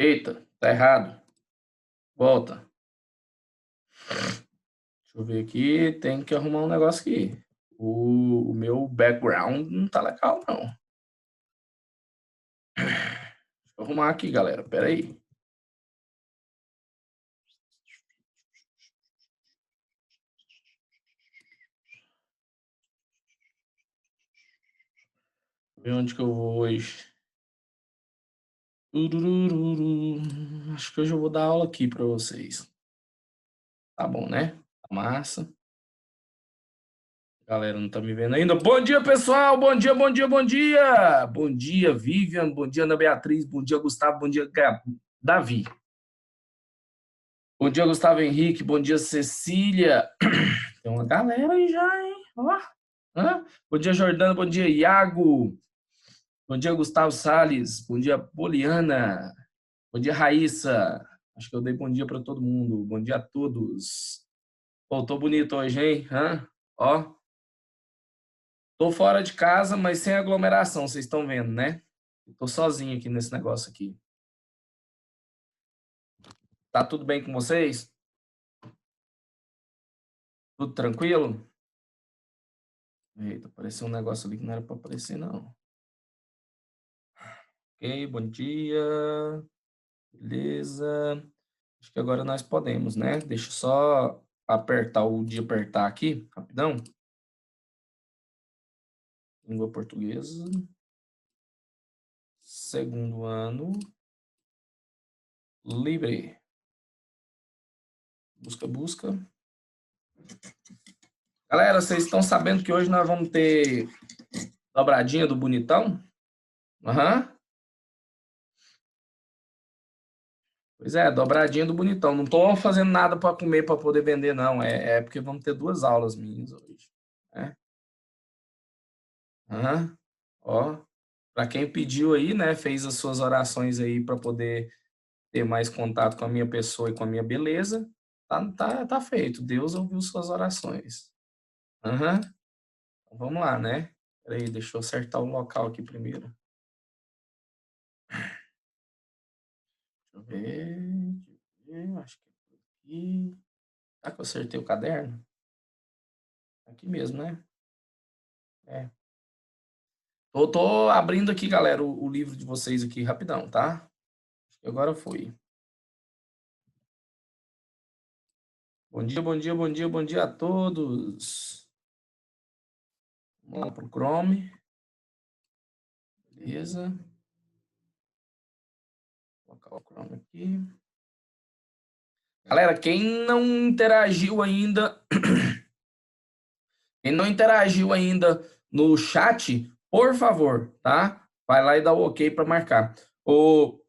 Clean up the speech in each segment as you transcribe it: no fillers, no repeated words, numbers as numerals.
Eita, tá errado. Volta. Deixa eu ver aqui. Tem que arrumar um negócio aqui. O meu background não tá legal, não. Deixa eu arrumar aqui, galera. Pera aí. Ver onde que eu vou hoje. Acho que hoje eu vou dar aula aqui para vocês. Tá bom, né? Tá massa. A galera não tá me vendo ainda. Bom dia, pessoal! Bom dia, bom dia, bom dia! Bom dia, Vivian. Bom dia, Ana Beatriz. Bom dia, Gustavo. Bom dia, Davi. Bom dia, Gustavo Henrique. Bom dia, Cecília. Tem uma galera aí já, hein? Ó. Bom dia, Jordana. Bom dia, Iago. Bom dia, Gustavo Salles. Bom dia, Poliana. Bom dia, Raíssa. Acho que eu dei bom dia para todo mundo. Bom dia a todos. Pô, tô bonito hoje, hein? Ó. Tô fora de casa, mas sem aglomeração, vocês estão vendo, né? Tô sozinho aqui nesse negócio aqui. Tá tudo bem com vocês? Tudo tranquilo? Eita, apareceu um negócio ali que não era para aparecer, não. Ok, bom dia. Beleza. Acho que agora nós podemos, né? Deixa eu só apertar o de apertar aqui, rapidão. Língua portuguesa. Segundo ano. Livre. Busca, busca. Galera, vocês estão sabendo que hoje nós vamos ter dobradinha do bonitão? Aham. Pois é, dobradinha do bonitão. Não tô fazendo nada para comer para poder vender, não. É porque vamos ter 2 aulas minhas hoje. Né? Aham. Ó, para quem pediu aí, né, fez as suas orações aí para poder ter mais contato com a minha pessoa e com a minha beleza, tá feito. Deus ouviu suas orações. Aham. Então, vamos lá, né? Peraí, deixa eu acertar o local aqui primeiro. Deixa eu ver. Acho que é por aqui. Será que eu acertei o caderno? Aqui mesmo, né? É. Tô abrindo aqui, galera, o livro de vocês aqui rapidão, tá? Agora foi. Bom dia, bom dia, bom dia, bom dia a todos. Vamos lá pro Chrome. Beleza. Vou colocar o Chrome aqui. Galera, quem não interagiu ainda no chat, por favor, tá? Vai lá e dá o ok para marcar. O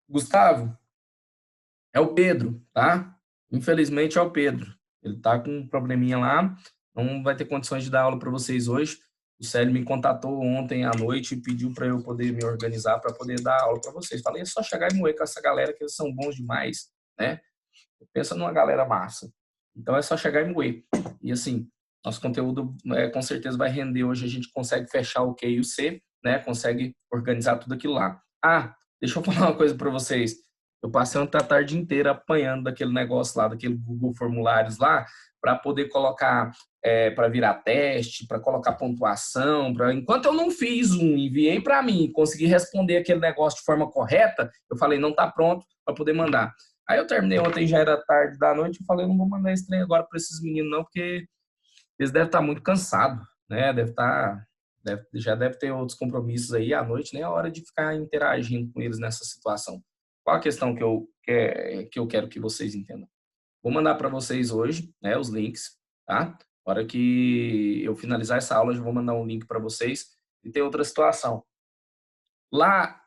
Gustavo, é o Pedro, tá? Infelizmente é o Pedro. Ele tá com um probleminha lá, não vai ter condições de dar aula para vocês hoje. O Célio me contatou ontem à noite e pediu para eu poder me organizar para poder dar aula para vocês. Falei, é só chegar e moer com essa galera que eles são bons demais, né? Pensa numa galera massa. Então é só chegar e moer. E assim, nosso conteúdo com certeza vai render hoje. A gente consegue fechar o Q e o C, né? Consegue organizar tudo aquilo lá. Ah, deixa eu falar uma coisa para vocês. Eu passei uma tarde inteira apanhando daquele negócio lá, daquele Google Formulários lá, para poder colocar, para virar teste, para colocar pontuação. Enquanto eu não fiz enviei para mim, consegui responder aquele negócio de forma correta, eu falei, não está pronto para poder mandar. Aí eu terminei ontem, já era tarde da noite, eu falei, não vou mandar esse trem agora para esses meninos não, porque eles devem estar muito cansados, né? Já deve ter outros compromissos aí à noite, nem é hora de ficar interagindo com eles nessa situação. Qual a questão que eu quero que vocês entendam? Vou mandar para vocês hoje, né, os links, tá? Na hora que eu finalizar essa aula, eu já vou mandar um link para vocês. E tem outra situação. Lá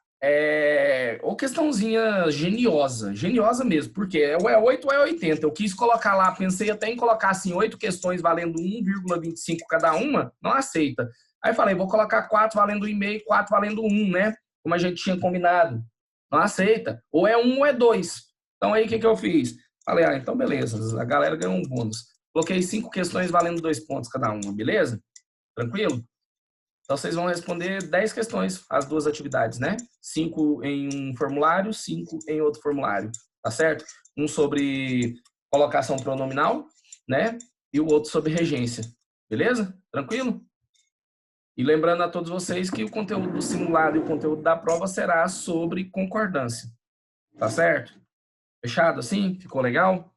ou questãozinha geniosa mesmo, porque ou é 8 ou é 80. Eu quis colocar lá, pensei até em colocar assim, 8 questões valendo 1,25 cada uma, não aceita. Aí falei, vou colocar 4 valendo 1,5, 4 valendo 1, né? Como a gente tinha combinado. Não aceita. Ou é 1 ou é 2. Então aí o que eu fiz? Falei, então beleza, a galera ganhou um bônus. Coloquei 5 questões valendo 2 pontos cada uma, beleza? Tranquilo? Então, vocês vão responder 10 questões, as duas atividades, né? 5 em um formulário, 5 em outro formulário, tá certo? Um sobre colocação pronominal, né? E o outro sobre regência, beleza? Tranquilo? E lembrando a todos vocês que o conteúdo do simulado e o conteúdo da prova será sobre concordância, tá certo? Fechado assim? Ficou legal?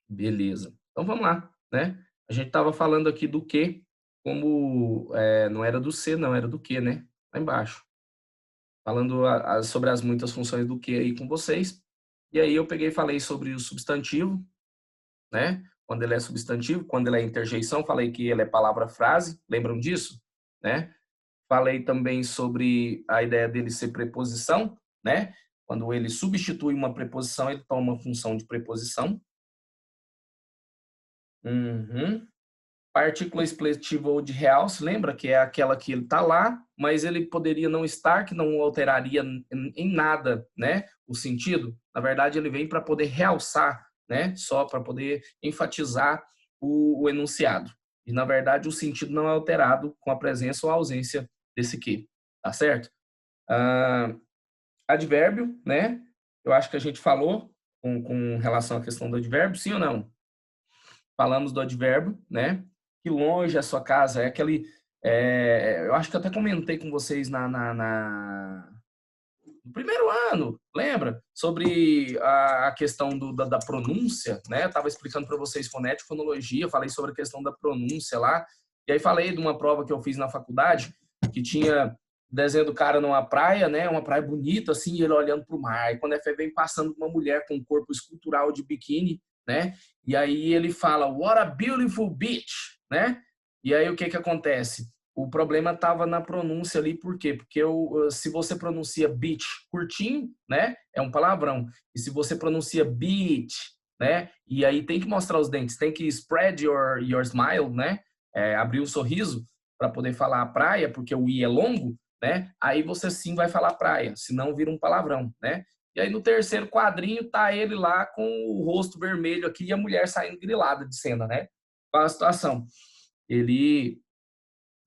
Beleza. Então vamos lá, né? A gente estava falando aqui do que, como não era do ser, não, era do que, né? Lá embaixo. Falando sobre as muitas funções do que aí com vocês. E aí eu peguei e falei sobre o substantivo, né? Quando ele é substantivo, quando ele é interjeição, falei que ele é palavra-frase, lembram disso? Né? Falei também sobre a ideia dele ser preposição, né? Quando ele substitui uma preposição, ele toma uma função de preposição. Uhum. Partícula expletiva ou de realce, lembra que é aquela que ele está lá, mas ele poderia não estar, que não alteraria em nada, né, o sentido. Na verdade, ele vem para poder realçar, né, só para poder enfatizar o enunciado. E, na verdade, o sentido não é alterado com a presença ou a ausência desse que, tá certo? Advérbio, né, eu acho que a gente falou com relação à questão do advérbio, sim ou não? Falamos do advérbio, né? Que longe a sua casa é aquele. Eu acho que eu até comentei com vocês no primeiro ano, lembra? Sobre a questão da pronúncia, né? Eu estava explicando para vocês fonética e fonologia, falei sobre a questão da pronúncia lá, e aí falei de uma prova que eu fiz na faculdade, que tinha desenho do cara numa praia, né? Uma praia bonita, assim, e ele olhando para o mar. E quando a Fé vem passando uma mulher com um corpo escultural de biquíni, né? E aí ele fala, what a beautiful beach, né? E aí o que que acontece? O problema estava na pronúncia ali, por quê? Porque se você pronuncia beach curtinho, né, é um palavrão. E se você pronuncia beach, né, e aí tem que mostrar os dentes, tem que spread your smile, né, abrir o sorriso para poder falar praia, porque o i é longo, né, aí você sim vai falar praia, senão vira um palavrão, né. E aí no terceiro quadrinho tá ele lá com o rosto vermelho aqui e a mulher saindo grilada de cena, né. Qual a situação? Ele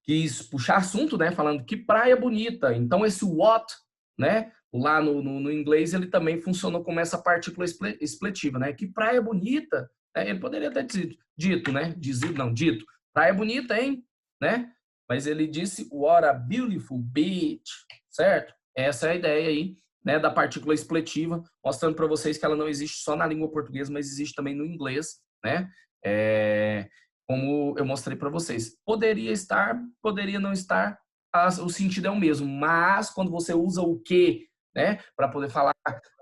quis puxar assunto, né, falando que praia bonita. Então esse what, né, lá no inglês ele também funcionou como essa partícula expletiva, né? Que praia bonita. Ele poderia ter dito, né? Dizido, não, dito. Praia bonita, hein? Né? Mas ele disse what a beautiful beach, certo? Essa é a ideia aí, né, da partícula expletiva, mostrando para vocês que ela não existe só na língua portuguesa, mas existe também no inglês, né? Como eu mostrei para vocês. Poderia estar, poderia não estar, o sentido é o mesmo, mas quando você usa o que, né, para poder falar,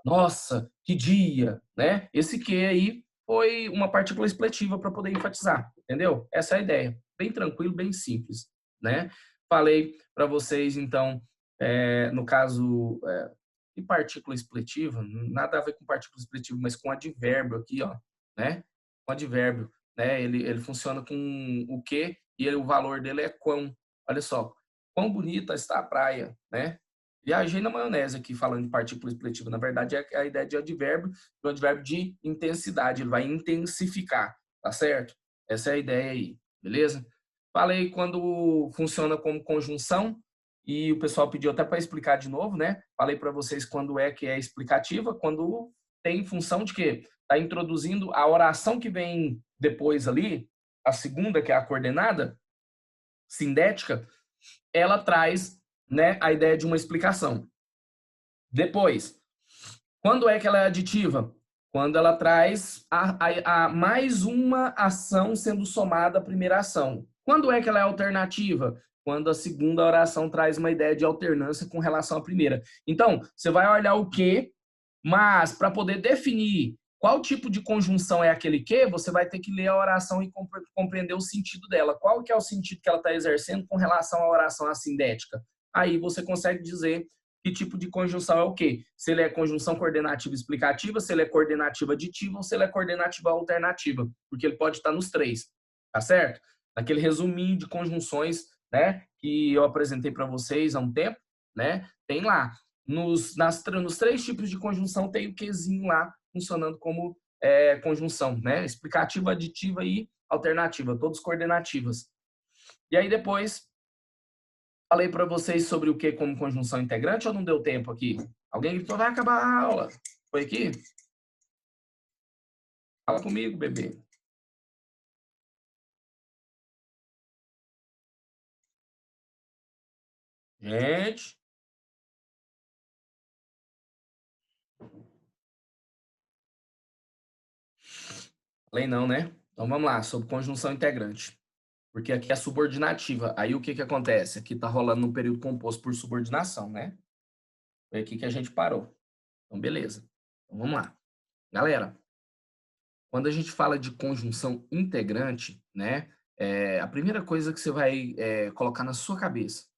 nossa, que dia, né? Esse que aí foi uma partícula expletiva para poder enfatizar, entendeu? Essa é a ideia. Bem tranquilo, bem simples, né? Falei para vocês, então, no caso, de partícula expletiva, nada a ver com partícula expletiva, mas com advérbio aqui, ó, né? Com advérbio, né? Ele funciona com o que e o valor dele é quão. Olha só, quão bonita está a praia, né? Viajei na maionese aqui falando de partícula expletiva. Na verdade, é a ideia de advérbio, um advérbio de intensidade. Ele vai intensificar, tá certo? Essa é a ideia aí, beleza? Falei quando funciona como conjunção e o pessoal pediu até para explicar de novo, né? Falei para vocês quando é que é explicativa, quando tem função de quê? Está introduzindo a oração que vem depois ali, a segunda, que é a coordenada sindética, ela traz, né, a ideia de uma explicação. Depois, quando é que ela é aditiva? Quando ela traz a mais uma ação sendo somada à primeira ação. Quando é que ela é alternativa? Quando a segunda oração traz uma ideia de alternância com relação à primeira. Então, você vai olhar o que, mas para poder definir qual tipo de conjunção é aquele que, você vai ter que ler a oração e compreender o sentido dela. Qual que é o sentido que ela está exercendo com relação à oração assindética? Aí você consegue dizer que tipo de conjunção é o quê? Se ele é conjunção coordenativa explicativa, se ele é coordenativa aditiva ou se ele é coordenativa alternativa, porque ele pode estar nos três, tá certo? Naquele resuminho de conjunções, né, que eu apresentei para vocês há um tempo, né, tem lá. Nos três tipos de conjunção tem o quezinho lá funcionando como conjunção, né? Explicativa, aditiva e alternativa, todos coordenativas. E aí depois falei para vocês sobre o que como conjunção integrante ou não deu tempo aqui? Alguém gritou, vai acabar a aula. Foi aqui? Fala comigo, bebê. Gente, falei não, né? Então vamos lá, sobre conjunção integrante. Porque aqui é subordinativa. Aí o que que acontece? Aqui tá rolando um período composto por subordinação, né? Foi aqui que a gente parou. Então, beleza. Então, vamos lá. Galera, quando a gente fala de conjunção integrante, né? A primeira coisa que você vai colocar na sua cabeça.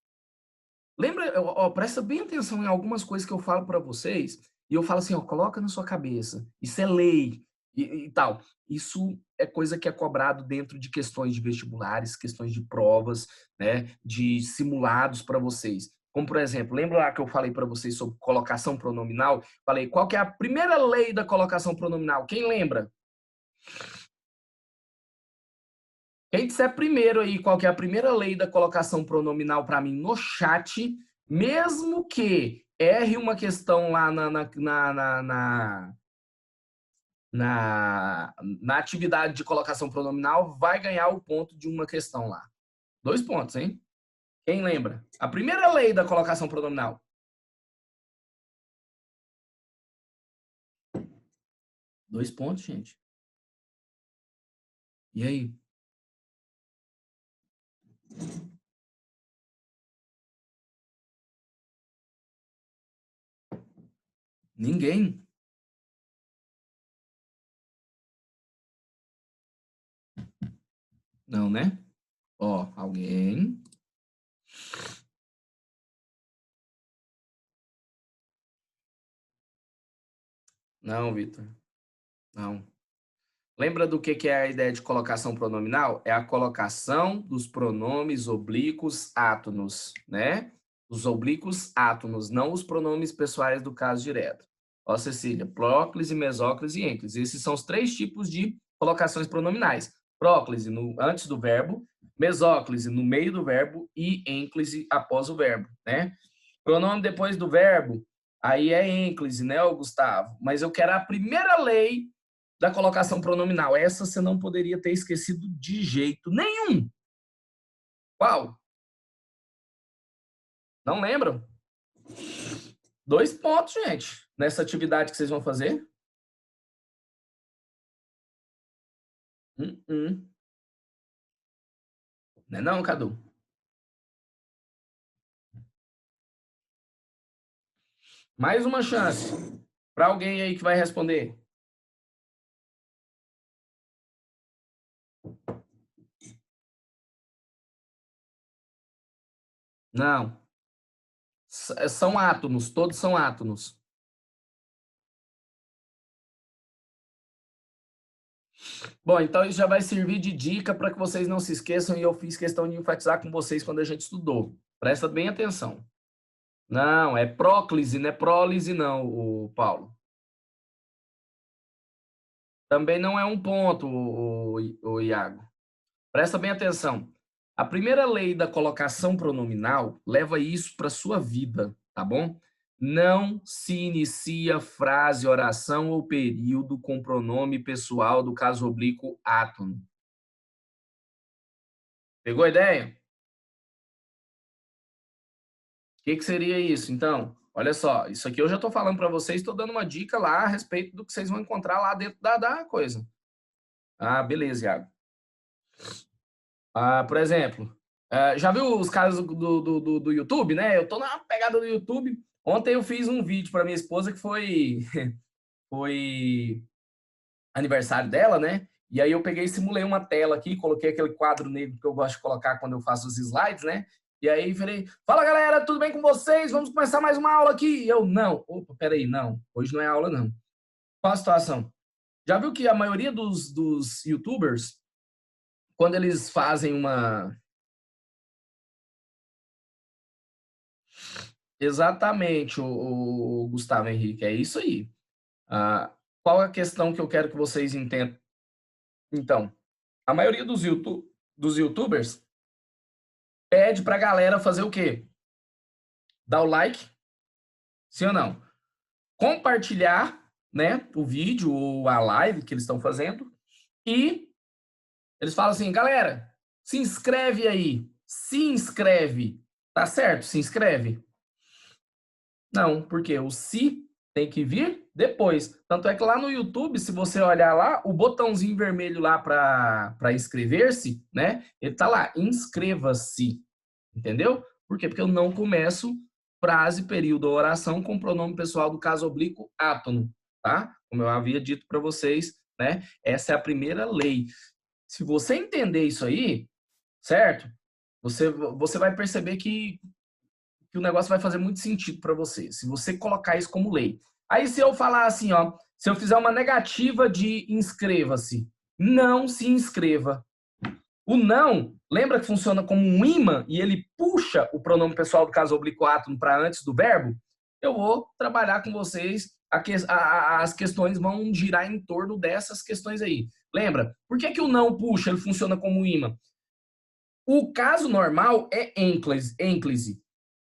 Lembra, ó, presta bem atenção em algumas coisas que eu falo para vocês, e eu falo assim, ó, coloca na sua cabeça. Isso é lei e tal. Isso é coisa que é cobrado dentro de questões de vestibulares, questões de provas, né, de simulados para vocês. Como, por exemplo, lembra lá que eu falei para vocês sobre colocação pronominal? Falei, qual que é a primeira lei da colocação pronominal? Quem lembra? Quem disser primeiro aí qual que é a primeira lei da colocação pronominal para mim no chat, mesmo que erre uma questão lá na atividade de colocação pronominal, vai ganhar o ponto de uma questão lá. 2 pontos, hein? Quem lembra? A primeira lei da colocação pronominal. 2 pontos, gente. E aí? Ninguém? Não, né? Ó, alguém? Não, Vitor. Não. Lembra do que é a ideia de colocação pronominal? É a colocação dos pronomes oblíquos átonos, né? Os oblíquos átonos, não os pronomes pessoais do caso direto. Ó, Cecília, próclise, mesóclise e ênclise. Esses são os 3 tipos de colocações pronominais. Próclise antes do verbo, mesóclise no meio do verbo e ênclise após o verbo, né? Pronome depois do verbo, aí é ênclise, né, Gustavo? Mas eu quero a primeira lei da colocação pronominal. Essa você não poderia ter esquecido de jeito nenhum. Qual? Não lembram? 2 pontos, gente, nessa atividade que vocês vão fazer. Não é não, Cadu? Mais uma chance para alguém aí que vai responder. Não. São átonos, todos são átonos. Bom, então isso já vai servir de dica para que vocês não se esqueçam e eu fiz questão de enfatizar com vocês quando a gente estudou. Presta bem atenção. Não, é próclise, não é prólise não, o Paulo. Também não é um ponto, o Iago. Presta bem atenção. A primeira lei da colocação pronominal leva isso para sua vida, tá bom? Não se inicia frase, oração ou período com pronome pessoal do caso oblíquo átono. Pegou a ideia? O que seria isso, então? Olha só, isso aqui eu já estou falando para vocês, estou dando uma dica lá a respeito do que vocês vão encontrar lá dentro da coisa. Ah, beleza, Iago. Ah, por exemplo, já viu os casos do YouTube, né? Eu tô na pegada do YouTube. Ontem eu fiz um vídeo para minha esposa que foi aniversário dela, né? E aí eu peguei e simulei uma tela aqui, coloquei aquele quadro negro que eu gosto de colocar quando eu faço os slides, né? E aí falei, fala galera, tudo bem com vocês? Vamos começar mais uma aula aqui. E eu, não, opa, peraí, não, hoje não é aula não. Qual a situação? Já viu que a maioria dos YouTubers, quando eles fazem uma... Exatamente, o Gustavo Henrique, é isso aí. Qual é a questão que eu quero que vocês entendam? Então, a maioria dos YouTubers, pede para a galera fazer o quê? Dar o like, sim ou não? Compartilhar, né, o vídeo ou a live que eles estão fazendo e eles falam assim, galera, se inscreve aí, se inscreve, tá certo? Se inscreve? Não, porque o se tem que vir depois. Tanto é que lá no YouTube, se você olhar lá, o botãozinho vermelho lá para inscrever-se, né? Ele tá lá, inscreva-se, entendeu? Por quê? Porque eu não começo frase, período ou oração com pronome pessoal do caso oblíquo átono, tá? Como eu havia dito para vocês, né? Essa é a primeira lei. Se você entender isso aí, certo? Você vai perceber que o negócio vai fazer muito sentido para você, se você colocar isso como lei. Aí se eu falar assim, ó, se eu fizer uma negativa de inscreva-se, não se inscreva. O não, lembra que funciona como um imã e ele puxa o pronome pessoal do caso oblíquo átono para antes do verbo? Eu vou trabalhar com vocês, as questões vão girar em torno dessas questões aí. Lembra? Por que o não puxa, ele funciona como um imã? O caso normal é ênclise.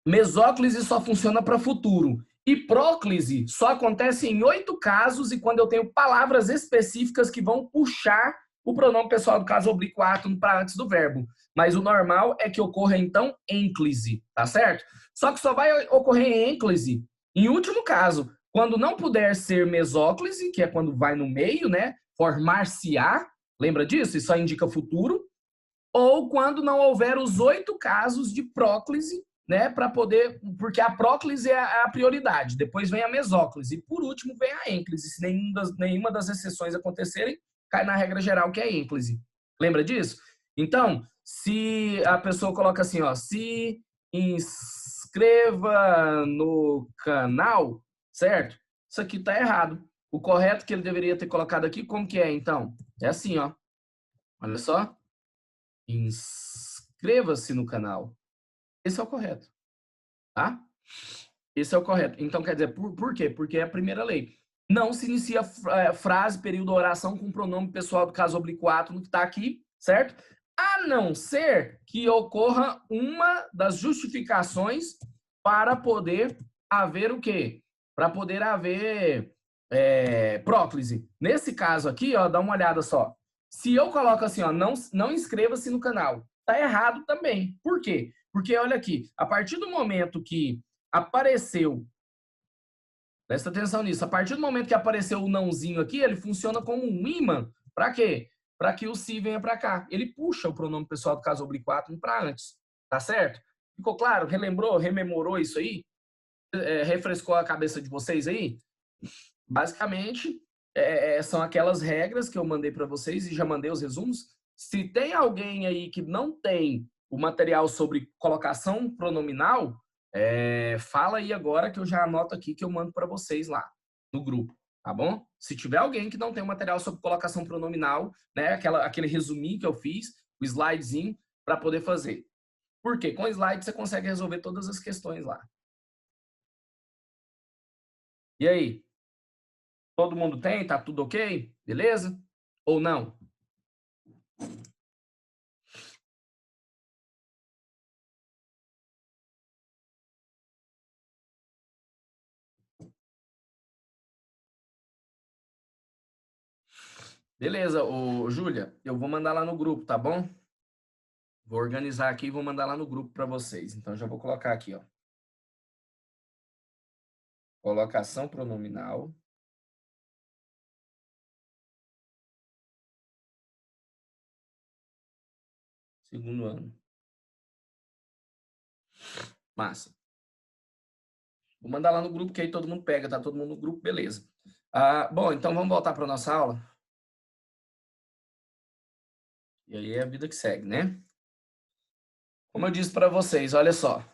Mesóclise só funciona para futuro. E próclise só acontece em 8 casos e quando eu tenho palavras específicas que vão puxar o pronome pessoal do caso oblíquo átono para antes do verbo. Mas o normal é que ocorra, então, ênclise, tá certo? Só que só vai ocorrer ênclise em último caso, quando não puder ser mesóclise, que é quando vai no meio, né? Formar-se-á, lembra disso? Isso só indica futuro. Ou quando não houver os 8 casos de próclise, né, para poder, porque a próclise é a prioridade, depois vem a mesóclise, e por último vem a ênclise. Se nenhuma das exceções acontecerem, cai na regra geral que é a ênclise. Lembra disso? Então, se a pessoa coloca assim, ó, se inscreva no canal, certo? Isso aqui tá errado. O correto que ele deveria ter colocado aqui, como que é, então? É assim, ó. Olha só. Inscreva-se no canal. Esse é o correto, tá? Esse é o correto. Então, quer dizer, por quê? Porque é a primeira lei. Não se inicia frase, período, oração com pronome pessoal do caso oblíquo átono que está aqui, certo? A não ser que ocorra uma das justificações para poder haver o quê? Para poder haver próclise. Nesse caso aqui, ó, dá uma olhada só. Se eu coloco assim, ó, não inscreva-se no canal, tá errado também. Por quê? Porque olha aqui, a partir do momento que apareceu, presta atenção nisso, a partir do momento que apareceu o nãozinho aqui, ele funciona como um imã. Para quê? Para que o se venha para cá. Ele puxa o pronome pessoal do caso oblíquo átono para antes. Tá certo? Ficou claro? Relembrou? Rememorou isso aí? Refrescou a cabeça de vocês aí? Basicamente, são aquelas regras que eu mandei para vocês e já mandei os resumos. Se tem alguém aí que não tem o material sobre colocação pronominal, fala aí agora que eu já anoto aqui que eu mando para vocês lá no grupo, tá bom? Se tiver alguém que não tem o material sobre colocação pronominal, né, aquele resuminho que eu fiz, o slidezinho, para poder fazer. Por quê? Com slide você consegue resolver todas as questões lá. E aí? Todo mundo tem? Tá tudo ok? Beleza? Ou não? Beleza, ô Júlia, eu vou mandar lá no grupo, tá bom? Vou organizar aqui e vou mandar lá no grupo para vocês. Então já vou colocar aqui, ó. Colocação pronominal. Segundo ano. Massa. Vou mandar lá no grupo, que aí todo mundo pega, tá todo mundo no grupo, beleza. Bom, então vamos voltar para nossa aula. E aí é a vida que segue, né? Como eu disse para vocês, olha só.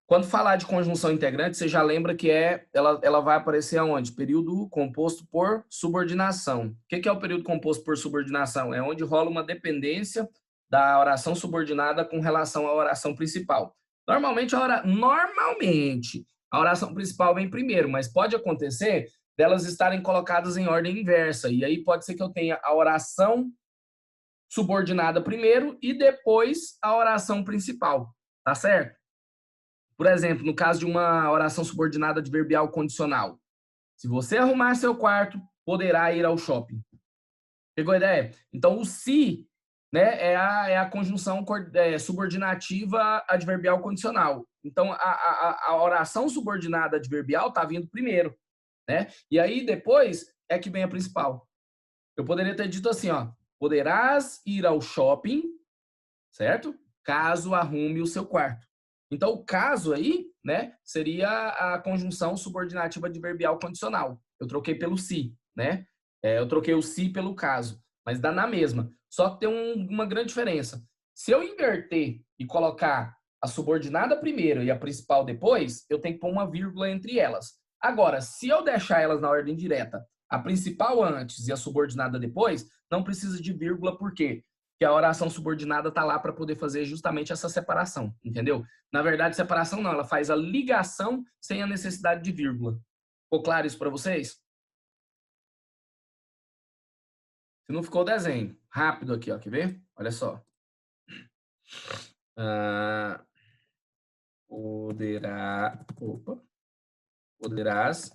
Quando falar de conjunção integrante, você já lembra que ela vai aparecer aonde? Período composto por subordinação. O que é o período composto por subordinação? É onde rola uma dependência da oração subordinada com relação à oração principal. Normalmente a oração principal vem primeiro, mas pode acontecer delas estarem colocadas em ordem inversa. E aí pode ser que eu tenha a oração subordinada primeiro e depois a oração principal, tá certo? Por exemplo, no caso de uma oração subordinada adverbial condicional, se você arrumar seu quarto, poderá ir ao shopping. Pegou a ideia? Então, o se, né, é a conjunção subordinativa adverbial condicional. Então, a oração subordinada adverbial está vindo primeiro, né? E aí, depois, é que vem a principal. Eu poderia ter dito assim, ó, poderás ir ao shopping, certo? Caso arrume o seu quarto. Então, o caso aí, né, seria a conjunção subordinativa adverbial condicional. Eu troquei pelo se, né? Eu troquei o se pelo caso, mas dá na mesma. Só que tem uma grande diferença. Se eu inverter e colocar a subordinada primeiro e a principal depois, eu tenho que pôr uma vírgula entre elas. Agora, se eu deixar elas na ordem direta, a principal antes e a subordinada depois, não precisa de vírgula, por quê? Porque a oração subordinada está lá para poder fazer justamente essa separação, entendeu? Na verdade, separação não, ela faz a ligação sem a necessidade de vírgula. Ficou claro isso para vocês? Se não ficou, desenho. Rápido aqui, ó, quer ver? Olha só. Poderás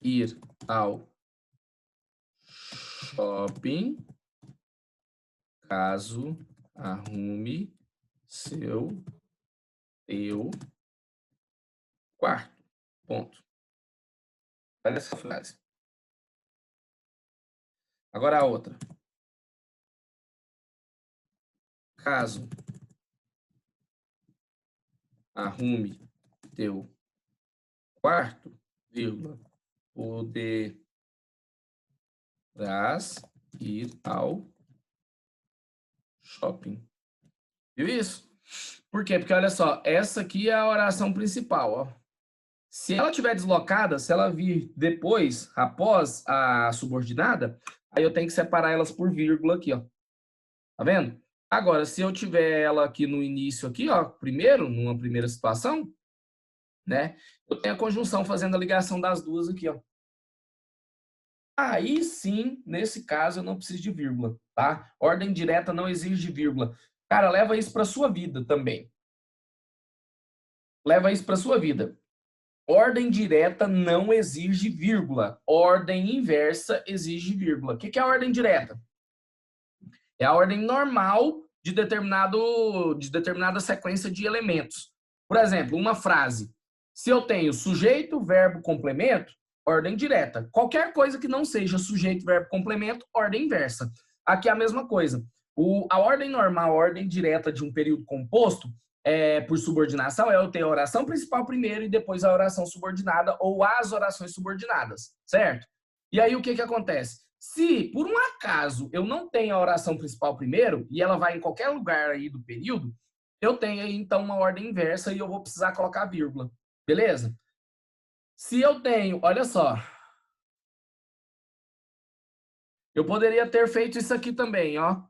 ir ao shopping caso arrume teu quarto. Ponto. Olha essa frase. Agora a outra. Caso arrume teu quarto, vírgula, poderás ir ao shopping. Viu isso? Por quê? Porque olha só, essa aqui é a oração principal, ó. Se ela estiver deslocada, se ela vir depois, após a subordinada, aí eu tenho que separar elas por vírgula aqui, ó. Tá vendo? Agora, se eu tiver ela aqui no início aqui, ó, primeiro, numa primeira situação, né? Eu tenho a conjunção fazendo a ligação das duas aqui, ó. Aí sim, nesse caso, eu não preciso de vírgula, tá? Ordem direta não exige vírgula. Cara, leva isso para sua vida também. Leva isso para sua vida. Ordem direta não exige vírgula. Ordem inversa exige vírgula. O que é a ordem direta? É a ordem normal de determinada sequência de elementos. Por exemplo, uma frase. Se eu tenho sujeito, verbo, complemento, ordem direta. Qualquer coisa que não seja sujeito, verbo, complemento, ordem inversa. Aqui é a mesma coisa. A ordem normal, a ordem direta de um período composto, por subordinação, é eu ter a oração principal primeiro e depois a oração subordinada ou as orações subordinadas, certo? E aí o que acontece? Se, por um acaso, eu não tenho a oração principal primeiro, e ela vai em qualquer lugar aí do período, eu tenho aí, então, uma ordem inversa e eu vou precisar colocar vírgula. Beleza? Se eu tenho, olha só. Eu poderia ter feito isso aqui também, ó.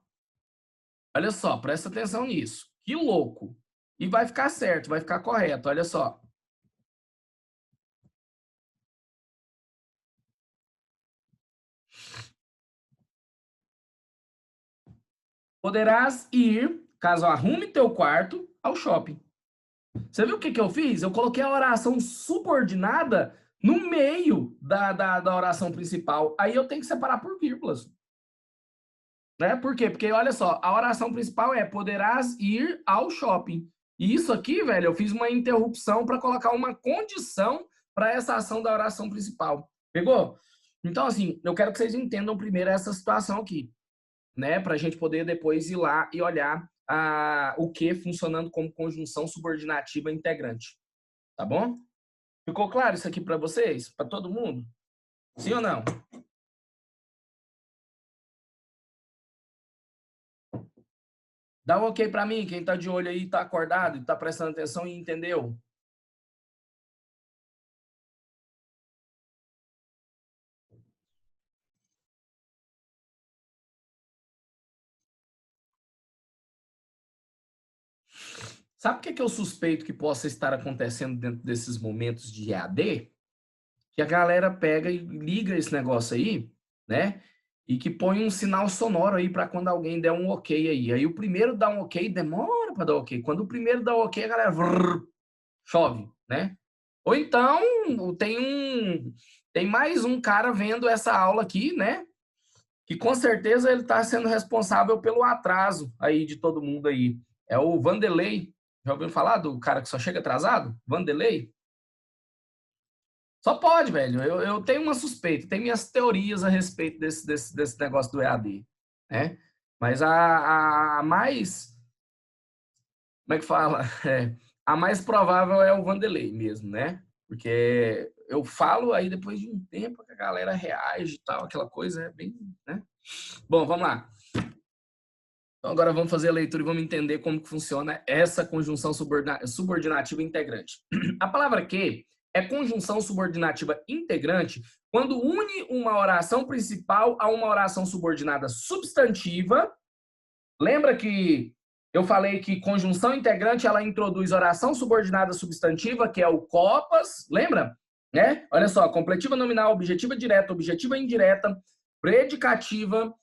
Olha só, presta atenção nisso. Que louco. E vai ficar certo, vai ficar correto, olha só. Poderás ir, caso arrume teu quarto, ao shopping. Você viu o que eu fiz? Eu coloquei a oração subordinada no meio da oração principal. Aí eu tenho que separar por vírgulas. Né? Por quê? Porque, olha só, a oração principal é poderás ir ao shopping. E isso aqui, velho, eu fiz uma interrupção para colocar uma condição para essa ação da oração principal. Pegou? Então, assim, eu quero que vocês entendam primeiro essa situação aqui, né? Para a gente poder depois ir lá e olhar o que funcionando como conjunção subordinativa integrante. Tá bom? Ficou claro isso aqui para vocês? Para todo mundo? Sim ou não? Dá um ok para mim, quem está de olho aí, está acordado, está prestando atenção e entendeu. Sabe o que eu suspeito que possa estar acontecendo dentro desses momentos de EAD? Que a galera pega e liga esse negócio aí, né? e que põe um sinal sonoro aí para quando alguém der um ok aí. Aí o primeiro dá um ok, demora para dar ok. Quando o primeiro dá ok, a galera chove, né? Ou então tem mais um cara vendo essa aula aqui, né? Que com certeza ele está sendo responsável pelo atraso aí de todo mundo aí. É o Vanderlei. Já ouviu falar do cara que só chega atrasado? Vanderlei? Só pode, velho. Eu tenho uma suspeita, tenho minhas teorias a respeito desse negócio do EAD, né? Mas a mais, como é que fala? A mais provável é o Vanderlei mesmo, né? Porque eu falo aí depois de um tempo que a galera reage e tal, aquela coisa é bem, né? Bom, vamos lá. Então, agora vamos fazer a leitura e vamos entender como que funciona essa conjunção subordinativa integrante. A palavra que é conjunção subordinativa integrante quando une uma oração principal a uma oração subordinada substantiva. Lembra que eu falei que conjunção integrante ela introduz oração subordinada substantiva, que é o copas, lembra? Né? Olha só, completiva nominal, objetiva direta, objetiva indireta, predicativa,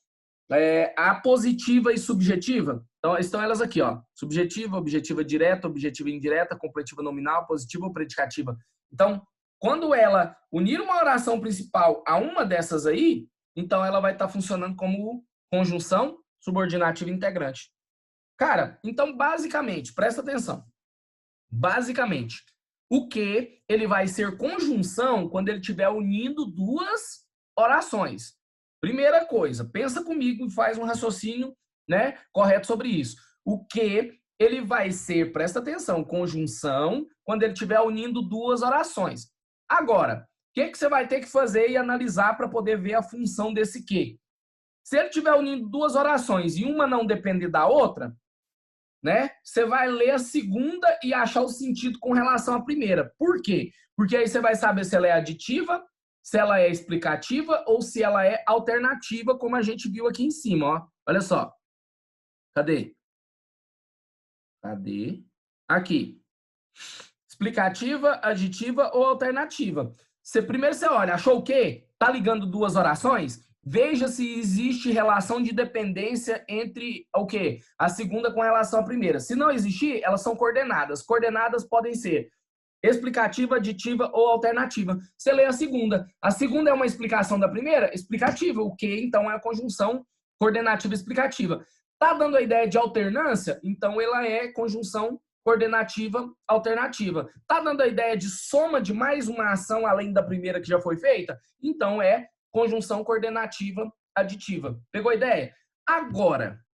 apositiva e subjetiva. Então, estão elas aqui, ó. Subjetiva, objetiva direta, objetiva indireta, completiva nominal, positiva ou predicativa. Então, quando ela unir uma oração principal a uma dessas aí, então ela vai estar funcionando como conjunção subordinativa integrante. Cara, então basicamente, presta atenção. Basicamente, o que ele vai ser conjunção quando ele estiver unindo duas orações. Primeira coisa, pensa comigo e faz um raciocínio, né, correto sobre isso. O que ele vai ser, presta atenção, conjunção quando ele estiver unindo duas orações. Agora, o que você vai ter que fazer e analisar para poder ver a função desse que? Se ele estiver unindo duas orações e uma não depender da outra, né? Você vai ler a segunda e achar o sentido com relação à primeira. Por quê? Porque aí você vai saber se ela é aditiva, se ela é explicativa ou se ela é alternativa, como a gente viu aqui em cima, ó. Olha só. Cadê? Cadê? Aqui. Explicativa, aditiva ou alternativa. Primeiro você olha, achou o quê? Tá ligando duas orações? Veja se existe relação de dependência entre o quê? A segunda com relação à primeira. Se não existir, elas são coordenadas. Coordenadas podem ser explicativa, aditiva ou alternativa. Você lê a segunda. A segunda é uma explicação da primeira? Explicativa. O que, então, é a conjunção coordenativa explicativa. Tá dando a ideia de alternância? Então, ela é conjunção coordenativa alternativa. Tá dando a ideia de soma de mais uma ação além da primeira que já foi feita? Então, é conjunção coordenativa aditiva. Pegou a ideia? Agora,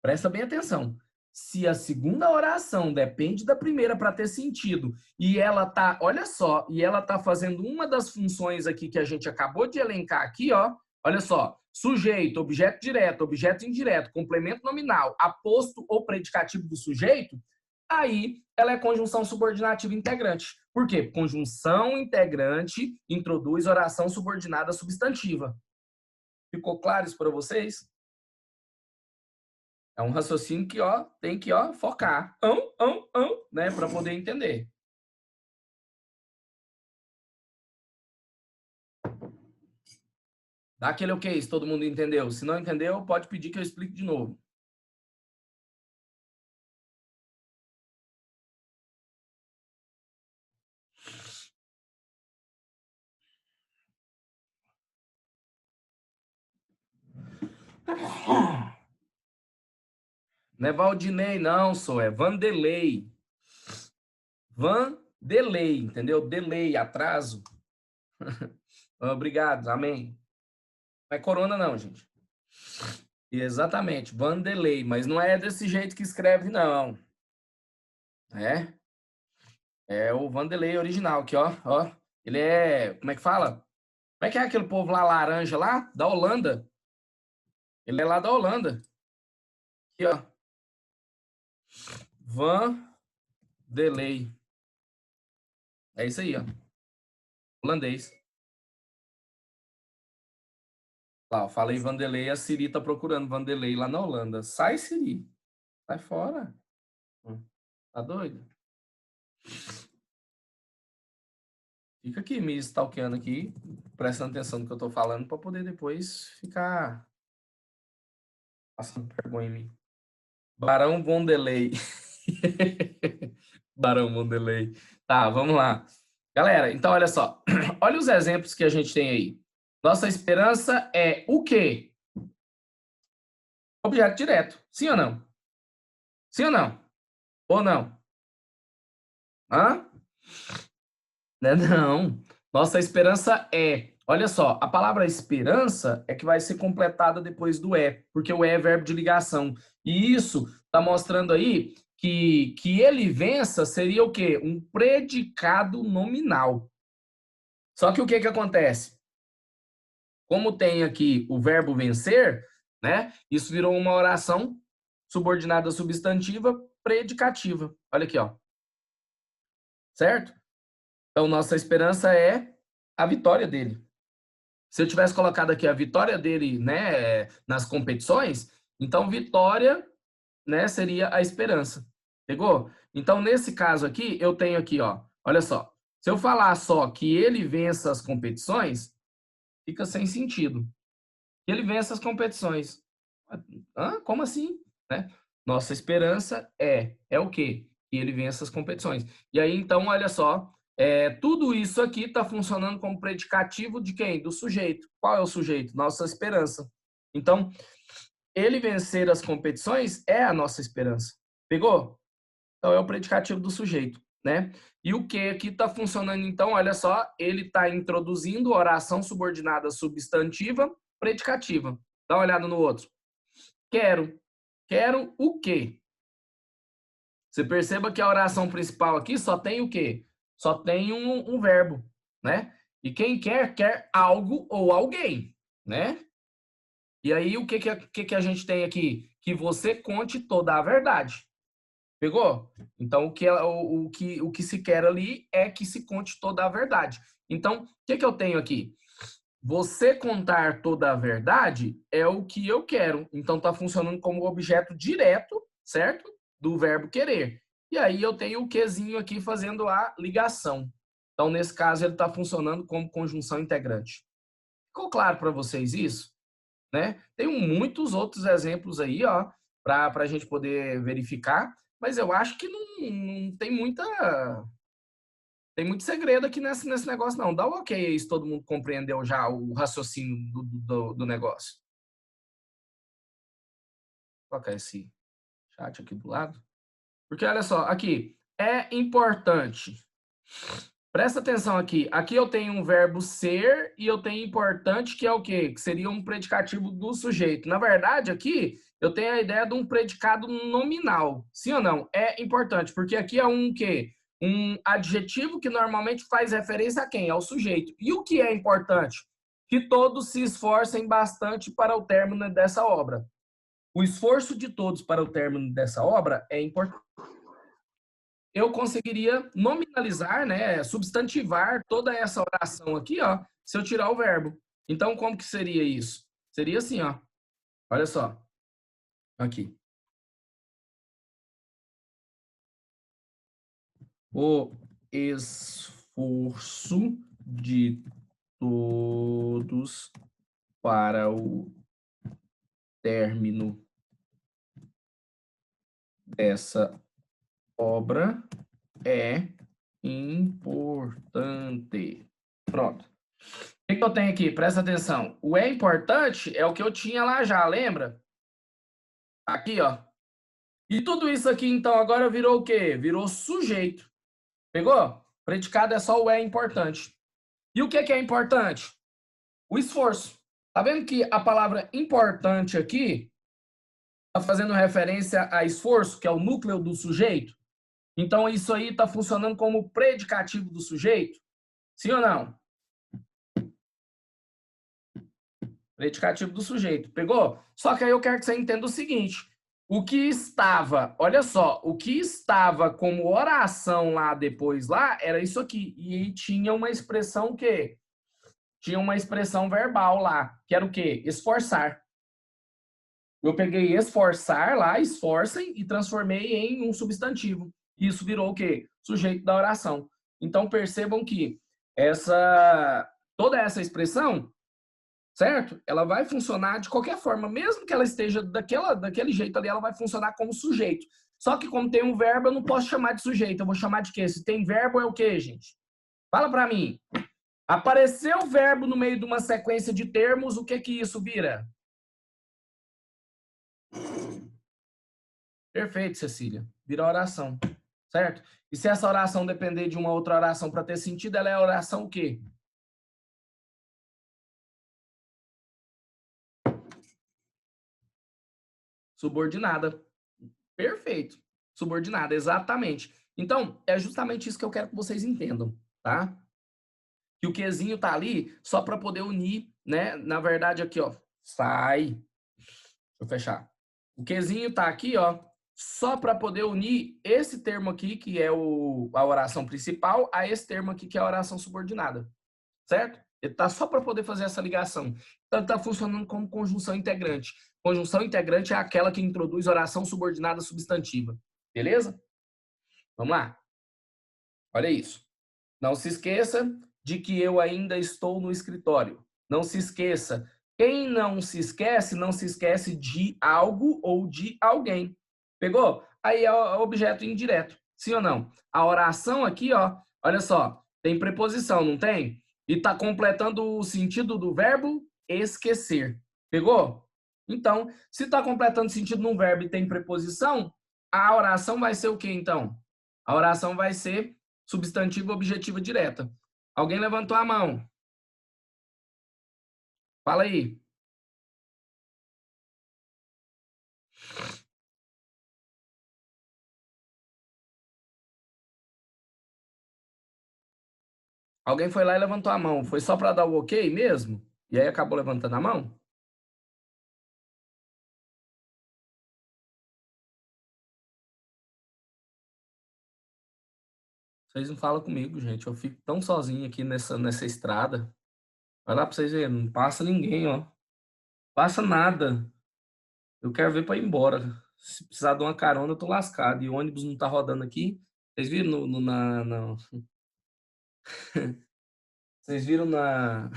presta bem atenção. Se a segunda oração depende da primeira para ter sentido e ela tá, olha só, e ela tá fazendo uma das funções aqui que a gente acabou de elencar aqui, ó. Olha só, sujeito, objeto direto, objeto indireto, complemento nominal, aposto ou predicativo do sujeito, aí ela é conjunção subordinativa integrante. Por quê? Conjunção integrante introduz oração subordinada substantiva. Ficou claro isso para vocês? É um raciocínio que, ó, tem que, ó, focar. Né, para poder entender. Dá aquele ok, se todo mundo entendeu. Se não entendeu, pode pedir que eu explique de novo. Não é Valdinei, não, sou. É Vanderlei. Vanderlei, entendeu? Delay, atraso. Obrigado, amém. Não é corona, não, gente. Exatamente, Vanderlei. Mas não é desse jeito que escreve, não. É o Vanderlei original aqui, ó. Ó. Ele é. Como é que fala? Como é que é aquele povo lá laranja lá? Da Holanda. Ele é lá da Holanda. Aqui, ó. Vanderlei. É isso aí, ó. Holandês. Lá, ó, falei Vanderlei, a Siri tá procurando Vanderlei lá na Holanda. Sai, Siri. Sai fora. Tá doido? Fica aqui me stalkeando aqui, prestando atenção no que eu tô falando, para poder depois ficar passando vergonha em mim. Barão Vondelay. Barão Vondelay. Tá, vamos lá. Galera, então olha só. Olha os exemplos que a gente tem aí. Nossa esperança é o quê? Objeto direto. Sim ou não? Sim ou não? Ou não? Hã? Né? Não. Nossa esperança é. Olha só, a palavra esperança é que vai ser completada depois do é, porque o é verbo de ligação. E isso está mostrando aí que ele vença seria o quê? Um predicado nominal. Só que o que acontece? Como tem aqui o verbo vencer, né? Isso virou uma oração subordinada substantiva predicativa. Olha aqui, ó. Certo? Então, nossa esperança é a vitória dele. Se eu tivesse colocado aqui a vitória dele, né, nas competições, então vitória, né, seria a esperança. Pegou? Então, nesse caso aqui, eu tenho aqui, ó, olha só. Se eu falar só que ele vença as competições, fica sem sentido. Que ele vença as competições. Hã? Como assim? Né? Nossa esperança é o quê? Que ele vença as competições. E aí, então, olha só, tudo isso aqui está funcionando como predicativo de quem? Do sujeito. Qual é o sujeito? Nossa esperança. Então, ele vencer as competições é a nossa esperança. Pegou? Então, é o predicativo do sujeito, né? E o que aqui está funcionando, então, olha só, ele está introduzindo oração subordinada substantiva predicativa. Dá uma olhada no outro. Quero. Quero o quê? Você perceba que a oração principal aqui só tem o quê? Só tem um verbo, né? E quem quer, quer algo ou alguém, né? E aí, o que a gente tem aqui? Que você conte toda a verdade. Pegou? Então, o que se quer ali é que se conte toda a verdade. Então, o que eu tenho aqui? Você contar toda a verdade é o que eu quero. Então, está funcionando como objeto direto, certo? Do verbo querer. E aí eu tenho o quezinho aqui fazendo a ligação. Então, nesse caso, ele está funcionando como conjunção integrante. Ficou claro para vocês isso? Né? Tem muitos outros exemplos aí, ó, para a gente poder verificar, mas eu acho que não tem muito segredo aqui nesse negócio, não. Dá o ok aí se todo mundo compreendeu já o raciocínio do negócio. Vou colocar esse chat aqui do lado. Porque olha só, aqui, é importante. Presta atenção aqui. Aqui eu tenho um verbo ser e eu tenho importante, que é o quê? Que seria um predicativo do sujeito. Na verdade, aqui eu tenho a ideia de um predicado nominal. Sim ou não? É importante, porque aqui é um quê? Um adjetivo que normalmente faz referência a quem? Ao sujeito. E o que é importante? Que todos se esforcem bastante para o término dessa obra. O esforço de todos para o término dessa obra é importante. Eu conseguiria nominalizar, né, substantivar toda essa oração aqui, ó, se eu tirar o verbo. Então, como que seria isso? Seria assim, ó. Olha só. Aqui. O esforço de todos para o término dessa obra é importante. Pronto. O que eu tenho aqui? Presta atenção. O é importante é o que eu tinha lá já, lembra? Aqui, ó. E tudo isso aqui, então, agora virou o quê? Virou sujeito. Pegou? Predicado é só o é importante. E o que é importante? O esforço. Tá vendo que a palavra importante aqui está fazendo referência a esforço, que é o núcleo do sujeito? Então, isso aí está funcionando como predicativo do sujeito? Sim ou não? Predicativo do sujeito. Pegou? Só que aí eu quero que você entenda o seguinte. O que estava, olha só, o que estava como oração lá depois lá era isso aqui. E aí tinha uma expressão que tinha uma expressão verbal lá, que era o quê? Esforçar. Eu peguei esforçar lá, esforcem, e transformei em um substantivo. Isso virou o quê? Sujeito da oração. Então percebam que toda essa expressão, certo? Ela vai funcionar de qualquer forma, mesmo que ela esteja daquele jeito ali, ela vai funcionar como sujeito. Só que como tem um verbo, eu não posso chamar de sujeito, eu vou chamar de quê? Se tem verbo, é o quê, gente? Fala para mim. Apareceu o verbo no meio de uma sequência de termos, o que que isso vira? Perfeito, Cecília. Vira oração, certo? E se essa oração depender de uma outra oração para ter sentido, ela é a oração o quê? Subordinada. Perfeito. Subordinada, exatamente. Então, é justamente isso que eu quero que vocês entendam, tá? Que o quezinho tá ali só para poder unir, né? Na verdade, aqui, ó. Sai. Deixa eu fechar. O quezinho tá aqui, ó, só para poder unir esse termo aqui, que é a oração principal, a esse termo aqui, que é a oração subordinada. Certo? Ele tá só para poder fazer essa ligação. Então, está funcionando como conjunção integrante. Conjunção integrante é aquela que introduz oração subordinada substantiva. Beleza? Vamos lá. Olha isso. Não se esqueça de que eu ainda estou no escritório. Não se esqueça. Quem não se esquece de algo ou de alguém. Pegou? Aí é o objeto indireto. Sim ou não? A oração aqui, ó, olha só, tem preposição, não tem? E está completando o sentido do verbo esquecer. Pegou? Então, se está completando o sentido num verbo e tem preposição, a oração vai ser o quê, então? A oração vai ser substantivo objetiva direta. Alguém levantou a mão. Fala aí. Alguém foi lá e levantou a mão. Foi só para dar o ok mesmo? E aí acabou levantando a mão? Vocês não falam comigo, gente. Eu fico tão sozinho aqui nessa estrada. Vai lá para vocês verem. Não passa ninguém, ó. Passa nada. Eu quero ver para ir embora. Se precisar de uma carona, eu tô lascado. E o ônibus não tá rodando aqui. Vocês viram vocês viram na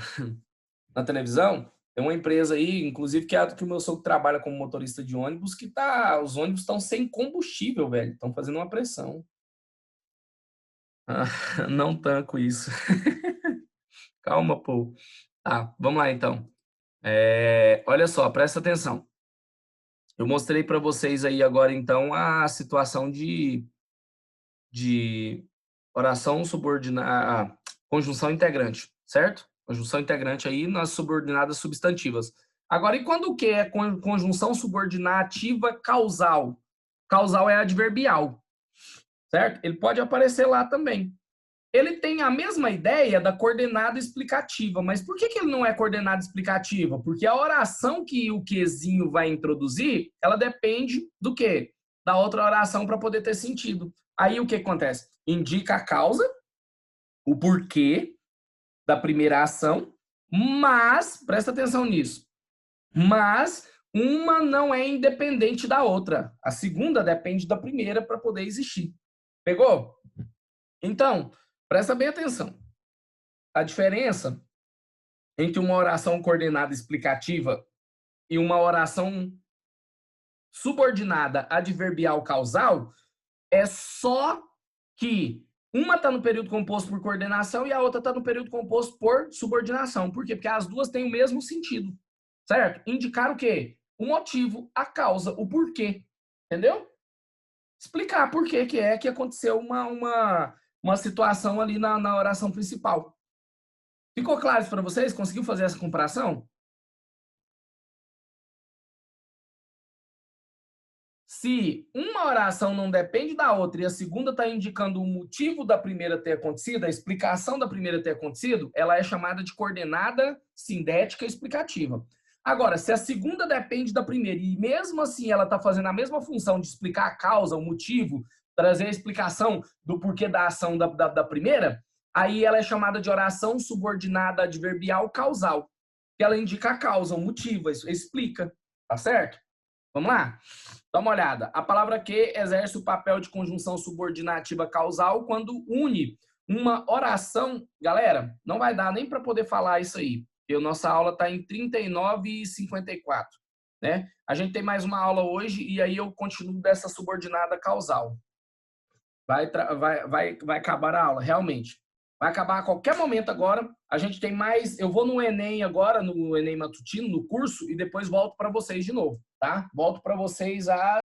televisão? Tem uma empresa aí, inclusive, que é a que o meu sogro trabalha como motorista de ônibus, que os ônibus estão sem combustível, velho. Estão fazendo uma pressão. Ah, não tanco isso. Calma, pô. Tá, vamos lá então. Olha só, presta atenção. Eu mostrei para vocês aí agora, então, a situação de oração subordinada, conjunção integrante, certo? Conjunção integrante aí nas subordinadas substantivas. Agora, e quando o que é conjunção subordinativa causal? Causal é adverbial, certo? Ele pode aparecer lá também. Ele tem a mesma ideia da coordenada explicativa, mas por que ele não é coordenada explicativa? Porque a oração que o quezinho vai introduzir, ela depende do quê? Da outra oração para poder ter sentido. Aí o que acontece? Indica a causa, o porquê da primeira ação, mas, presta atenção nisso, mas uma não é independente da outra. A segunda depende da primeira para poder existir. Pegou? Então, presta bem atenção. A diferença entre uma oração coordenada explicativa e uma oração subordinada adverbial causal é só que uma está no período composto por coordenação e a outra está no período composto por subordinação. Por quê? Porque as duas têm o mesmo sentido, certo? Indicar o quê? O motivo, a causa, o porquê. Entendeu? Explicar por que é que aconteceu uma situação ali na oração principal. Ficou claro isso para vocês? Conseguiu fazer essa comparação? Se uma oração não depende da outra e a segunda está indicando o motivo da primeira ter acontecido, a explicação da primeira ter acontecido, ela é chamada de coordenada sindética explicativa. Agora, se a segunda depende da primeira e mesmo assim ela está fazendo a mesma função de explicar a causa, o motivo, trazer a explicação do porquê da ação da primeira, aí ela é chamada de oração subordinada adverbial causal, que ela indica a causa, o motivo, explica, tá certo? Vamos lá? Dá uma olhada. A palavra que exerce o papel de conjunção subordinativa causal quando une Uma oração, galera, não vai dar nem para poder falar isso aí, porque a nossa aula está em 39:54, né? A gente tem mais uma aula hoje e aí eu continuo dessa subordinada causal. Vai acabar a aula, realmente. Vai acabar a qualquer momento agora. A gente tem mais. Eu vou no Enem agora, no Enem matutino, no curso, e depois volto para vocês de novo, tá? Volto para vocês